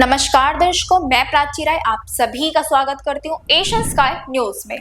नमस्कार दर्शकों, मैं प्राची राय आप सभी का स्वागत करती हूँ एशियन स्काई न्यूज में।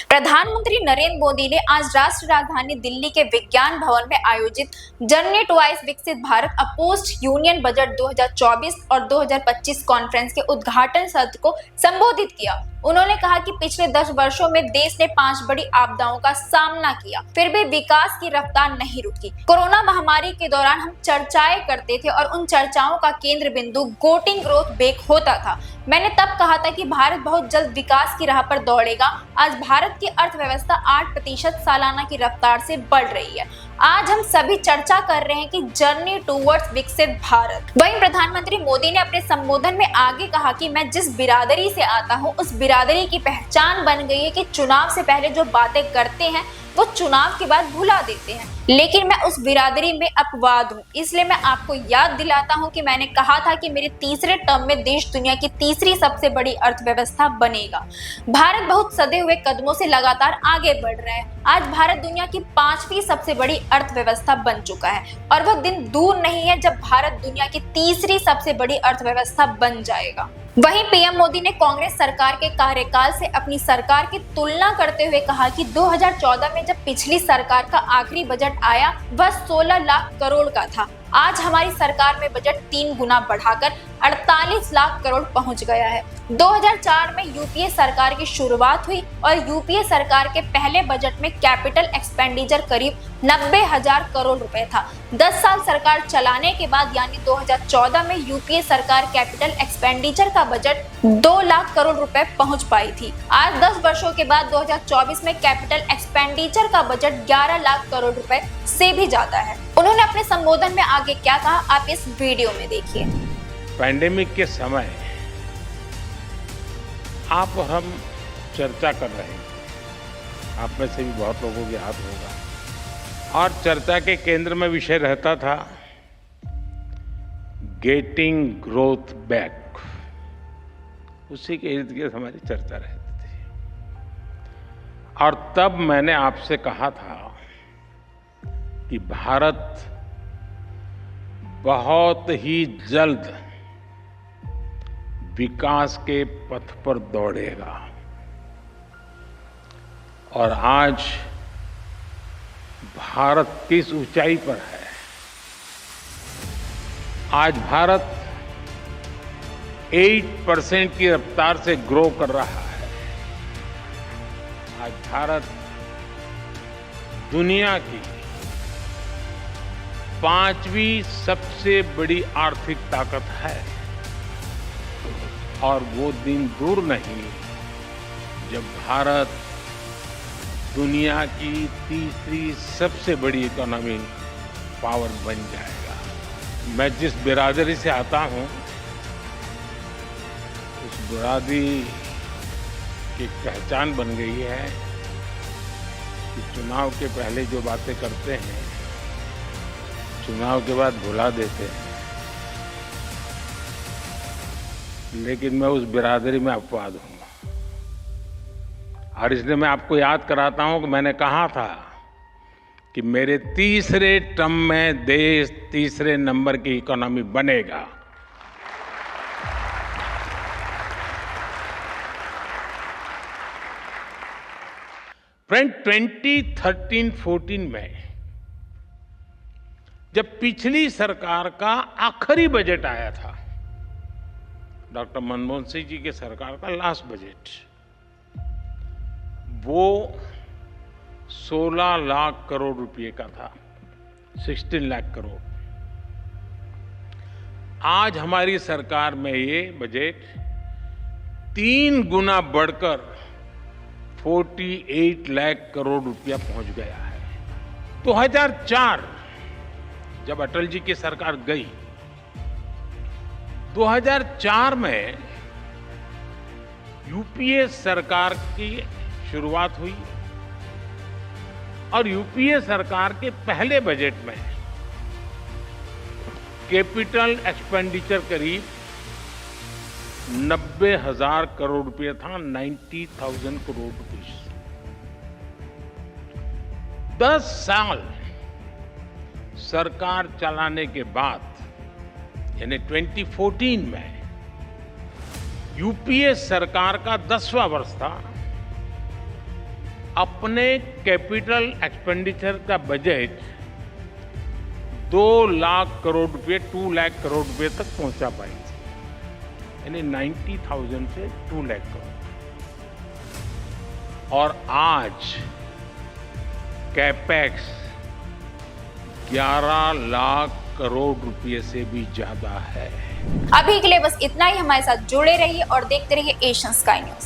प्रधानमंत्री नरेंद्र मोदी ने आज राष्ट्रीय राजधानी दिल्ली के विज्ञान भवन में आयोजित जर्नी टुवर्ड्स विकसित भारत अ पोस्ट यूनियन बजट 2024 और 2025 कॉन्फ्रेंस के उद्घाटन सत्र को संबोधित किया। उन्होंने कहा कि पिछले 10 वर्षों में देश ने 5 बड़ी आपदाओं का सामना किया, फिर भी विकास की रफ्तार नहीं रुकी। कोरोना महामारी के दौरान हम चर्चाएं करते थे और उन चर्चाओं का केंद्र बिंदु गोटिंग ग्रोथ बेक होता था। मैंने तब कहा था कि भारत बहुत जल्द विकास की राह पर दौड़ेगा। आज भारत की अर्थव्यवस्था 8% सालाना की रफ्तार से बढ़ रही है। आज हम सभी चर्चा कर रहे हैं कि जर्नी टुवर्ड्स विकसित भारत। वहीं प्रधानमंत्री मोदी ने अपने संबोधन में आगे कहा कि मैं जिस बिरादरी से आता हूं, उस बिरादरी की पहचान बन गई है कि चुनाव से पहले जो बातें करते हैं वो चुनाव के बाद भुला देते हैं। लेकिन मैं उस बिरादरी में अपवाद हूँ, इसलिए मैं आपको याद दिलाता हूँ कि मैंने कहा था कि मेरे तीसरे टर्म में देश दुनिया की तीसरी सबसे बड़ी अर्थव्यवस्था बनेगा। भारत बहुत सदे हुए कदमों से लगातार आगे बढ़ रहा है। आज भारत दुनिया की 5वीं सबसे बड़ी अर्थव्यवस्था बन चुका है और वह दिन दूर नहीं है जब भारत दुनिया की तीसरी सबसे बड़ी अर्थव्यवस्था बन जाएगा। वहीं पीएम मोदी ने कांग्रेस सरकार के कार्यकाल से अपनी सरकार की तुलना करते हुए कहा कि 2014 में जब पिछली सरकार का आखिरी बजट आया वह 16 लाख करोड़ का था। आज हमारी सरकार में बजट 3 गुना बढ़ाकर 48 लाख करोड़ पहुंच गया है। 2004 में यूपीए सरकार की शुरुआत हुई और यूपीए सरकार के पहले बजट में कैपिटल एक्सपेंडिचर करीब 90,000 करोड़ रुपए था। 10 साल सरकार चलाने के बाद यानी 2014 में यूपीए सरकार कैपिटल एक्सपेंडिचर का बजट 2 लाख करोड़ रुपए पहुंच पाई थी। आज 10 वर्षों के बाद 2024 में कैपिटल एक्सपेंडिचर का बजट 11 लाख करोड़ रुपए से भी ज्यादा है। उन्होंने अपने संबोधन में आगे क्या कहा, आप इस वीडियो में देखिए। पैंडेमिक के समय आप और हम चर्चा कर रहे हैं, आप में से भी बहुत लोगों को याद होगा, और चर्चा के केंद्र में विषय रहता था गेटिंग ग्रोथ बैक। उसी के इर्द गिर्द हमारी चर्चा रहती थी और तब मैंने आपसे कहा था कि भारत बहुत ही जल्द विकास के पथ पर दौड़ेगा और आज भारत किस ऊंचाई पर है। आज भारत 8% की रफ्तार से ग्रो कर रहा है। आज भारत दुनिया की 5वीं सबसे बड़ी आर्थिक ताकत है और वो दिन दूर नहीं जब भारत दुनिया की तीसरी सबसे बड़ी इकोनॉमी पावर बन जाएगा। मैं जिस बिरादरी से आता हूं उस बिरादरी की पहचान बन गई है कि चुनाव के पहले जो बातें करते हैं चुनाव के बाद भुला देते हैं। लेकिन मैं उस बिरादरी में अपवाद हूं और इसलिए मैं आपको याद कराता हूं कि मैंने कहा था कि मेरे तीसरे टर्म में देश तीसरे नंबर की इकोनॉमी बनेगा। फ्रेंड, 2013-14 में जब पिछली सरकार का आखिरी बजट आया था, डॉक्टर मनमोहन सिंह जी के सरकार का लास्ट बजट, वो 16 लाख करोड़ रुपए का था, 16 लाख करोड़। आज हमारी सरकार में ये बजट 3 गुना बढ़कर 48 लाख करोड़ रुपया पहुंच गया है। 2004 जब अटल जी की सरकार गई, 2004 में यूपीए सरकार की शुरुआत हुई और यूपीए सरकार के पहले बजट में कैपिटल एक्सपेंडिचर करीब 90,000 करोड़ रुपए था, 90,000 करोड़ रुपए। 10 साल सरकार चलाने के बाद यानी 2014 में यूपीए सरकार का 10वां वर्ष था। अपने कैपिटल एक्सपेंडिचर का बजट 2 लाख करोड़ रुपए 2 लाख करोड़ रुपए तक पहुंचा पाई थी, यानी 90,000 से 2 लाख करोड़। और आज कैपेक्स 11 लाख करोड़ रुपए से भी ज्यादा है। अभी के लिए बस इतना ही। हमारे साथ जुड़े रहिए और देखते रहिए एशियन स्काई न्यूज।